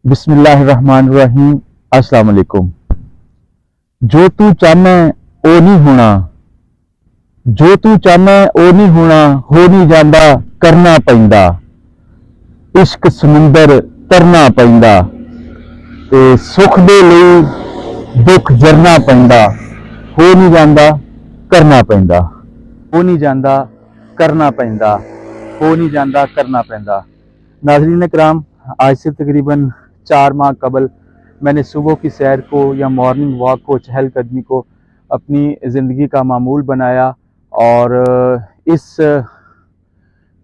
बिस्मिल्लाहिर्रहमानिर्रहीम। अस्सलाम वालेकुम। जो तू चाहना ओ नहीं होना, जो तू चाहना ओ नहीं होना, हो नहीं जाता करना पैंदा, इश्क समुंदर तरना पैंदा, ते सुख दे लई दुख जरना पैंदा, हो नहीं जाता करना पैंदा, हो नहीं जाता करना पैंदा, हो नहीं जाता करना पैंदा। नाज़रीन कराम, आज से तकरीबन 4 माह कबल मैंने सुबह की सैर को या मॉर्निंग वॉक को, चहलकदमी को अपनी ज़िंदगी का मामूल बनाया। और इस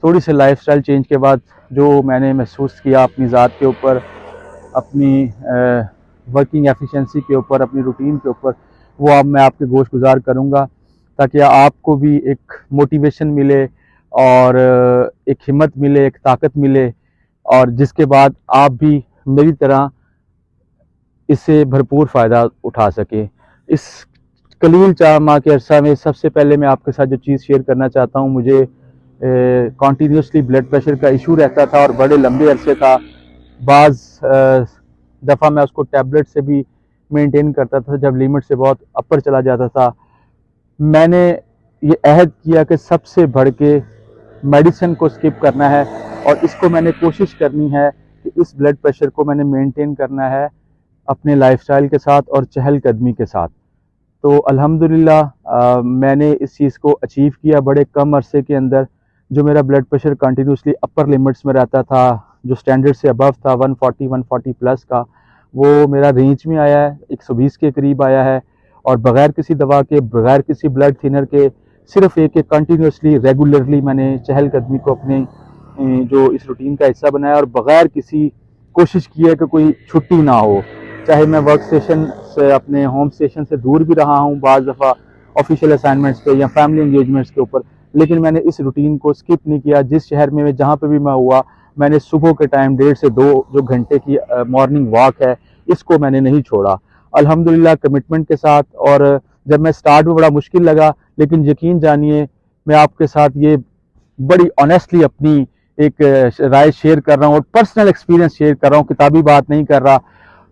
थोड़ी सी लाइफस्टाइल चेंज के बाद जो मैंने महसूस किया अपनी ज़ात के ऊपर, अपनी वर्किंग एफिशिएंसी के ऊपर, अपनी रूटीन के ऊपर, वो अब मैं आपके गोश गुजार करूँगा ताकि आपको भी एक मोटिवेशन मिले और एक हिम्मत मिले, एक ताकत मिले, और जिसके बाद आप भी मेरी तरह इससे भरपूर फ़ायदा उठा सके। इस कलील 4 माह के अरसा में सबसे पहले मैं आपके साथ जो चीज़ शेयर करना चाहता हूँ, मुझे कॉन्टीन्यूसली ब्लड प्रेशर का इशू रहता था और बड़े लंबे अरसे था। बाज़ दफ़ा मैं उसको टैबलेट से भी मेंटेन करता था, जब लिमिट से बहुत अपर चला जाता था। मैंने ये अहद किया कि सबसे बढ़ के मेडिसिन को स्किप करना है और इसको मैंने कोशिश करनी है कि इस ब्लड प्रेशर को मैंने मेंटेन करना है अपने लाइफस्टाइल के साथ और चहलकदमी के साथ। तो अल्हम्दुलिल्लाह मैंने इस चीज़ को अचीव किया बड़े कम अरसे के अंदर। जो मेरा ब्लड प्रेशर कंटिन्यूसली अपर लिमिट्स में रहता था, जो स्टैंडर्ड से अबव था 140 प्लस का, वो मेरा रेंज में आया है, 120 के करीब आया है। और बग़ैर किसी दवा के, बग़ैर किसी ब्लड थिनर के, सिर्फ एक कंटिन्यूसली रेगुलरली मैंने चहलकदमी को अपने जो इस रूटीन का हिस्सा बनाया और बग़ैर किसी कोशिश की है कि कोई छुट्टी ना हो। चाहे मैं वर्क स्टेशन से, अपने होम स्टेशन से दूर भी रहा हूँ बाज़ दफ़ा ऑफिशियल असाइनमेंट्स पे या फैमिली इंगेजमेंट्स के ऊपर, लेकिन मैंने इस रूटीन को स्किप नहीं किया। जिस शहर में जहाँ पे भी मैं हुआ, मैंने सुबह के टाइम 1.5 से 2 जो घंटे की मॉर्निंग वॉक है, इसको मैंने नहीं छोड़ा अल्हम्दुलिल्लाह, कमिटमेंट के साथ। और जब मैं स्टार्ट में बड़ा मुश्किल लगा, लेकिन यकीन जानिए मैं आपके साथ ये बड़ी ऑनेस्टली अपनी एक राय शेयर कर रहा हूँ और पर्सनल एक्सपीरियंस शेयर कर रहा हूँ, किताबी बात नहीं कर रहा।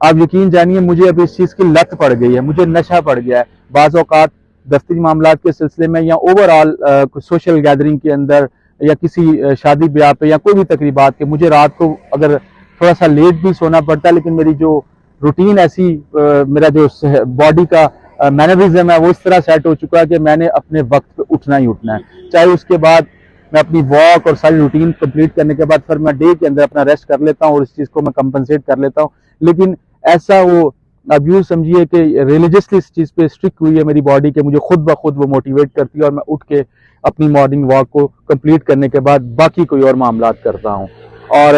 आप यकीन जानिए मुझे अब इस चीज़ की लत पड़ गई है, मुझे नशा पड़ गया है। बाज़ औक़ात दफ्तरी मामलात के सिलसिले में या ओवरऑल सोशल गैदरिंग के अंदर या किसी शादी ब्याह पे या कोई भी तकरीबात के, मुझे रात को अगर थोड़ा सा लेट भी सोना पड़ता है, लेकिन मेरी जो रूटीन ऐसी मेरा जो बॉडी का मैनरिज्म है वो इस तरह सेट हो चुका है कि मैंने अपने वक्त पे उठना ही उठना है। चाहे उसके बाद मैं अपनी वॉक और सारी रूटीन कंप्लीट करने के बाद फिर मैं डे के अंदर अपना रेस्ट कर लेता हूँ और इस चीज़ को मैं कंपनसेट कर लेता हूँ। लेकिन ऐसा वो, अब यूँ समझिए कि रिलीजियसली इस चीज़ पे स्ट्रिक्ट हुई है मेरी बॉडी के, मुझे खुद ब खुद वो मोटिवेट करती है और मैं उठ के अपनी मॉर्निंग वॉक को कंप्लीट करने के बाद बाकी कोई और मामलात करता हूँ। और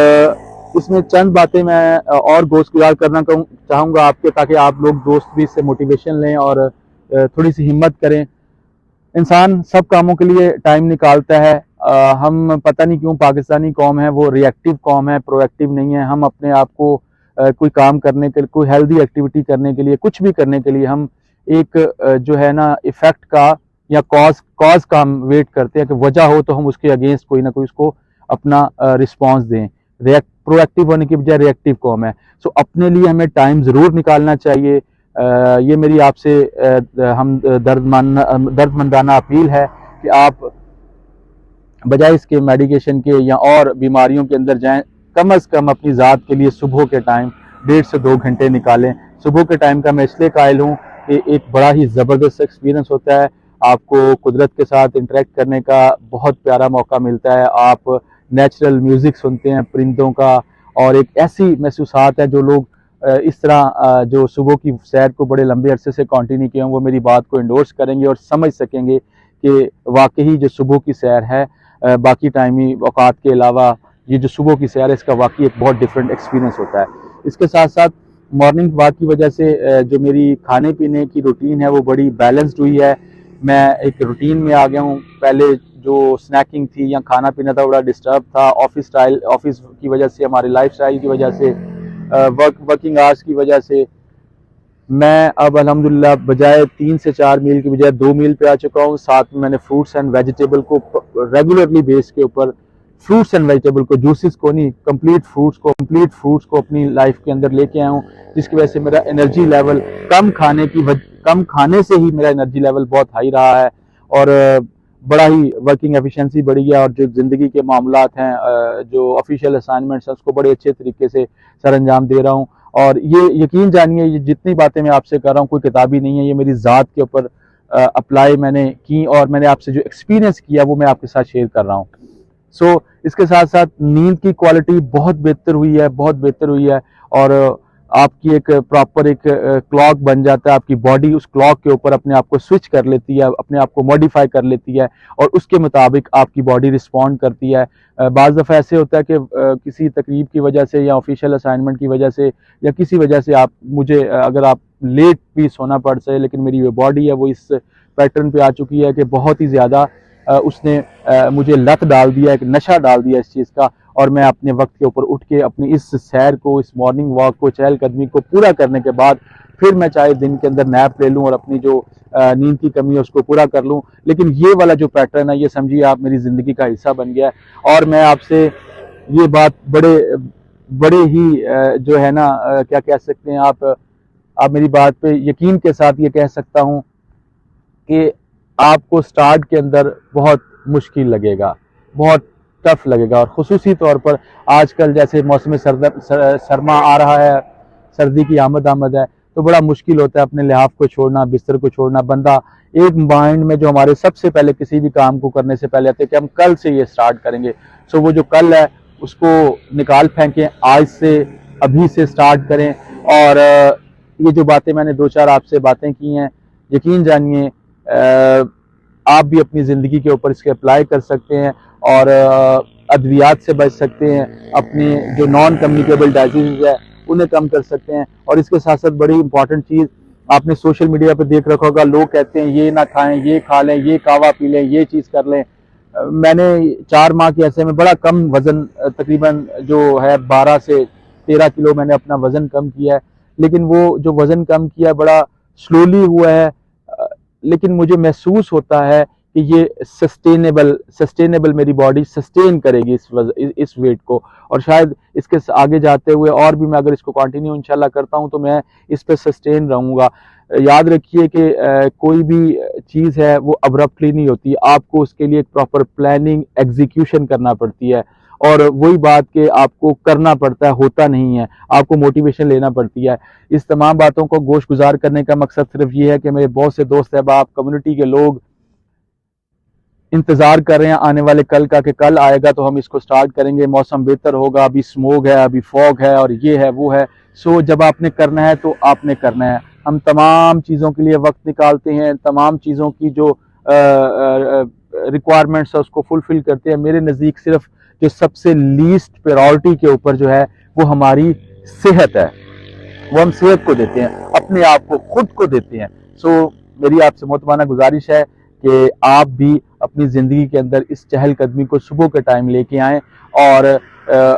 इसमें चंद बातें मैं और गोश्त गुजार करना चाहूँगा आपके, ताकि आप लोग दोस्त भी इससे मोटिवेशन लें और थोड़ी सी हिम्मत करें। इंसान सब कामों के लिए टाइम निकालता है। हम पता नहीं क्यों पाकिस्तानी कौम है वो रिएक्टिव कौम है, प्रोएक्टिव नहीं है। हम अपने आप को कोई काम करने के लिए, कोई हेल्दी एक्टिविटी करने के लिए, कुछ भी करने के लिए हम एक जो है ना इफेक्ट का या कॉज का हम वेट करते हैं कि वजह हो तो हम उसके अगेंस्ट कोई ना कोई उसको अपना रिस्पॉन्स दें। प्रोएक्टिव होने की बजाय रिएक्टिव कौम है। सो अपने लिए हमें टाइम ज़रूर निकालना चाहिए। ये मेरी आपसे हम दर्दमंदाना अपील है कि आप बजाय इसके मेडिकेशन के या और बीमारियों के अंदर जाएं, कम अज़ कम अपनी ज़ात के लिए सुबह के टाइम 1.5 से 2 घंटे निकालें। सुबह के टाइम का मैं इसलिए कायल हूँ कि एक बड़ा ही ज़बरदस्त एक्सपीरियंस होता है, आपको कुदरत के साथ इंटरेक्ट करने का बहुत प्यारा मौका मिलता है। आप नेचुरल म्यूज़िक सुनते हैं परिंदों का, और एक ऐसी महसूसात है जो लोग इस तरह जो सुबह की सैर को बड़े लंबे अरसे से कंटिन्यू किए हैं, वो मेरी बात को इंडोर्स करेंगे और समझ सकेंगे कि वाकई जो सुबह की सैर है बाकी टाइमी औकात के अलावा ये जो सुबह की सैर है, इसका वाकई एक बहुत डिफरेंट एक्सपीरियंस होता है। इसके साथ साथ मॉर्निंग वॉक की वजह से जो मेरी खाने पीने की रूटीन है वो बड़ी बैलेंस्ड हुई है। मैं एक रूटीन में आ गया हूँ। पहले जो स्नैकिंग थी या खाना पीना था बड़ा डिस्टर्ब था, ऑफिस की वजह से, हमारे लाइफ स्टाइल की वजह से, वर्किंग आवर्स की वजह से मैं अब अल्हम्दुलिल्लाह बजाय 3 से 4 मील की बजाय 2 मील पे आ चुका हूँ। साथ में मैंने फ्रूट्स एंड वेजिटेबल को रेगुलरली बेस के ऊपर फ्रूट्स एंड वेजिटेबल को, जूसेस को नहीं, कंप्लीट फ्रूट्स को अपनी लाइफ के अंदर लेके आया हूँ, जिसकी वजह से मेरा एनर्जी लेवल कम खाने से ही मेरा एनर्जी लेवल बहुत हाई रहा है और बड़ा ही वर्किंग एफिशिएंसी बढ़ी है और जो ज़िंदगी के मामलात हैं, जो ऑफिशियल असाइनमेंट्स हैं, उसको बड़े अच्छे तरीके से सर अंजाम दे रहा हूँ। और ये यकीन जानिए, ये जितनी बातें मैं आपसे कर रहा हूँ कोई किताबी नहीं है, ये मेरी ज़ात के ऊपर अप्लाई मैंने की और मैंने आपसे जो एक्सपीरियंस किया वो मैं आपके साथ शेयर कर रहा हूँ। सो इसके साथ साथ नींद की क्वालिटी बहुत बेहतर हुई है और आपकी एक प्रॉपर एक क्लॉक बन जाता है, आपकी बॉडी उस क्लॉक के ऊपर अपने आप को स्विच कर लेती है, अपने आप को मॉडिफाई कर लेती है और उसके मुताबिक आपकी बॉडी रिस्पॉन्ड करती है। बाज़ दफ़ा ऐसे होता है कि किसी तकरीब की वजह से या ऑफिशियल असाइनमेंट की वजह से या किसी वजह से अगर आप लेट भी सोना पड़ सके, लेकिन मेरी जो बॉडी है वो इस पैटर्न पे आ चुकी है कि बहुत ही ज़्यादा उसने मुझे लत डाल दिया, एक नशा डाल दिया इस चीज़ का, और मैं अपने वक्त के ऊपर उठ के अपनी इस सैर को, इस मॉर्निंग वॉक को, चहलकदमी को पूरा करने के बाद फिर मैं चाहे दिन के अंदर नैप ले लूँ और अपनी जो नींद की कमी है उसको पूरा कर लूँ, लेकिन ये वाला जो पैटर्न है ये समझिए आप मेरी ज़िंदगी का हिस्सा बन गया है। और मैं आपसे ये बात बड़े ही जो है ना, क्या कह सकते हैं आप मेरी बात पे यकीन के साथ ये कह सकता हूँ कि आपको स्टार्ट के अंदर बहुत मुश्किल लगेगा, बहुत टफ लगेगा, और ख़ुसूसी तौर पर आजकल जैसे मौसम सरमा आ रहा है, सर्दी की आमद है, तो बड़ा मुश्किल होता है अपने लिहाफ को छोड़ना, बिस्तर को छोड़ना। बंदा एक माइंड में जो हमारे सबसे पहले किसी भी काम को करने से पहले आते हैं कि हम कल से ये स्टार्ट करेंगे, सो वो जो कल है उसको निकाल फेंकें, आज से अभी से स्टार्ट करें। और ये जो बातें मैंने दो चार आपसे बातें की हैं, यकीन जानिए आप भी अपनी ज़िंदगी के ऊपर इसके अप्लाई कर सकते हैं और अद्वियात से बच सकते हैं, अपने जो नॉन कम्युनिकेबल डाइजीज़ है उन्हें कम कर सकते हैं। और इसके साथ साथ बड़ी इंपॉर्टेंट चीज़ आपने सोशल मीडिया पर देख रखा होगा, लोग कहते हैं ये ना खाएं, ये खा लें, ये कावा पी लें, ये चीज़ कर लें। मैंने 4 माह के ऐसे में बड़ा कम वज़न, तकरीबन जो है 12 से 13 किलो मैंने अपना वज़न कम किया है, लेकिन वो जो वज़न कम किया बड़ा स्लोली हुआ है, लेकिन मुझे महसूस होता है कि ये सस्टेनेबल मेरी बॉडी सस्टेन करेगी इस वेट को, और शायद इसके आगे जाते हुए और भी मैं अगर इसको कंटिन्यू इंशाल्लाह करता हूं तो मैं इस पे सस्टेन रहूँगा। याद रखिए कि कोई भी चीज़ है वो अब्रप्टली नहीं होती, आपको उसके लिए एक प्रॉपर प्लानिंग एग्जीक्यूशन करना पड़ती है, और वही बात कि आपको करना पड़ता है, होता नहीं है, आपको मोटिवेशन लेना पड़ती है। इस तमाम बातों को गोश गुजार करने का मकसद सिर्फ ये है कि मेरे बहुत से दोस्त अहबाब, कम्युनिटी के लोग इंतज़ार कर रहे हैं आने वाले कल का, कि कल आएगा तो हम इसको स्टार्ट करेंगे, मौसम बेहतर होगा, अभी स्मोक है, अभी फॉग है और ये है वो है। सो जब आपने करना है तो आपने करना है। हम तमाम चीज़ों के लिए वक्त निकालते हैं, तमाम चीज़ों की जो रिक्वायरमेंट्स है उसको फुलफिल करते हैं। मेरे नज़दीक सिर्फ जो सबसे लीस्ट प्रायोरिटी के ऊपर जो है वो हमारी सेहत है, वो हम सेहत को देते हैं, अपने आप को, खुद को देते हैं। सो मेरी आपसे मोहतबाना गुजारिश है कि आप भी अपनी ज़िंदगी के अंदर इस चहलकदमी को सुबह के टाइम लेके आएँ, और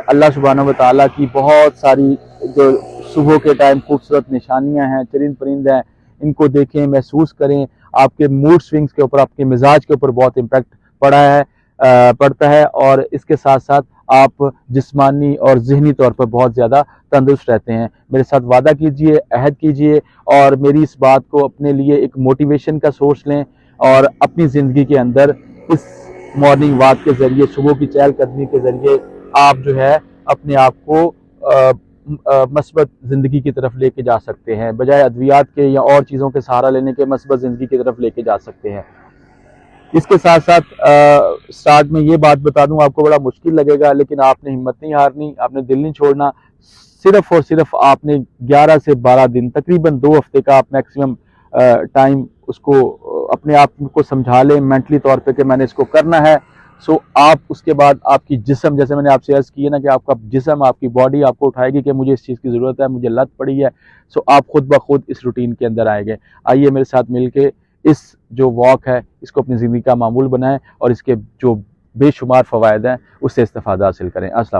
अल्लाह सुब्हानहू व तआला की बहुत सारी जो सुबह के टाइम खूबसूरत निशानियां हैं, चरिंद परिंद हैं, इनको देखें, महसूस करें। आपके मूड स्विंग्स के ऊपर, आपके मिजाज के ऊपर बहुत इम्पैक्ट पड़ता है, और इसके साथ साथ आप जिस्मानी और ज़हनी तौर पर बहुत ज़्यादा तंदुरुस्त रहते हैं। मेरे साथ वादा कीजिए, अहद कीजिए, और मेरी इस बात को अपने लिए एक मोटिवेशन का सोर्स लें, और अपनी ज़िंदगी के अंदर इस मॉर्निंग वॉक के ज़रिए, सुबह की चहलकदमी के ज़रिए आप जो है अपने आप को मस्बत ज़िंदगी की तरफ लेके जा सकते हैं, बजाय अद्वियात के या और चीज़ों के सहारा लेने के मस्बत ज़िंदगी की तरफ लेके जा सकते हैं। इसके साथ साथ स्टार्ट में ये बात बता दूं, आपको बड़ा मुश्किल लगेगा, लेकिन आपने हिम्मत नहीं हारनी, आपने दिल नहीं छोड़ना। सिर्फ और सिर्फ आपने 11 से 12 दिन, तकरीबन 2 हफ्ते का आप मैक्सिमम टाइम उसको अपने आप को समझा लें मेंटली तौर पे कि मैंने इसको करना है। सो आप उसके बाद आपकी जिस्म, जैसे मैंने आपसे अर्ज़ की है ना कि आपका जिस्म, आपकी बॉडी आपको उठाएगी कि मुझे इस चीज़ की ज़रूरत है, मुझे लत पड़ी है। सो आप खुद ब खुद इस रूटीन के अंदर आएंगे। आइए मेरे साथ मिलके इस जो वॉक है इसको अपनी ज़िंदगी का मामूल बनाएं, और इसके जो बेशुमार फ़वायद हैं उससे इस्तेफ़ादा हासिल करें। अस्सलाम।